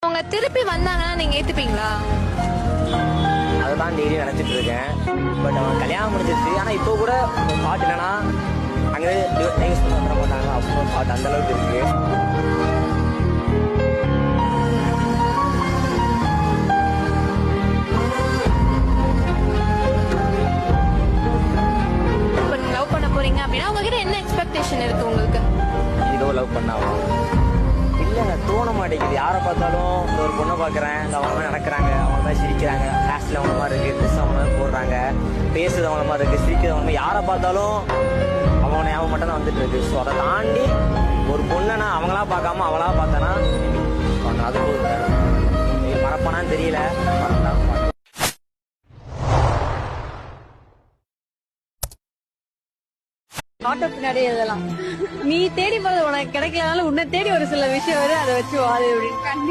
அவங்க திருப்பி வந்தாங்கன்னா நீங்க ஏத்துப்பீங்களா? அதுதான் டெய்லி நினைச்சிட்டு இருக்கேன். பட் அவன் கல்யாணம் முடிஞ்சிருச்சு. ஆனா இப்போ கூட தாட் என்னன்னா அங்கே டைவர்ஸ் பண்ண வந்துட மாட்டாங்க அப்படின்னு தாட் அந்த அளவுக்கு இருக்கு. இப்ப நீங்க லவ் பண்ண போறீங்க அப்படின்னா உங்ககிட்ட என்ன எக்ஸ்பெக்டேஷன் இருக்கு உங்களுக்கு? இதோ லவ் பண்ணாவா இல்லைங்க, தோண மாட்டேங்குது. யாரை பார்த்தாலும் ஒரு பொண்ணை பார்க்குறேன், அவங்க நடக்கிறாங்க, அவங்க மாதிரி சிரிக்கிறாங்க, கிளாஸில் அவங்க மாதிரி இருக்குது, ட்ரெஸ் அவங்க மாதிரி போடுறாங்க, பேசுறது அவங்க மாதிரி இருக்குது, சிரிக்கிறது அவங்க மாதிரி, யாரை பார்த்தாலும் அவங்க ஞாபகம் மட்டும் தான் வந்துட்டு இருக்கு. ஸோ அதை தாண்டி ஒரு பொண்ணை நான் அவங்களா பார்க்காம அவளா பார்த்தேன்னா அது மறப்பானான்னு தெரியல. ஆட்டோ பின்னாடி எழுதலாம். நீ தேடி போறது உனக்கு கிடைக்கலனாலும் உன்னை தேடி ஒரு சில விஷயம் வரும், அதை வச்சு வாழ அப்படின்னு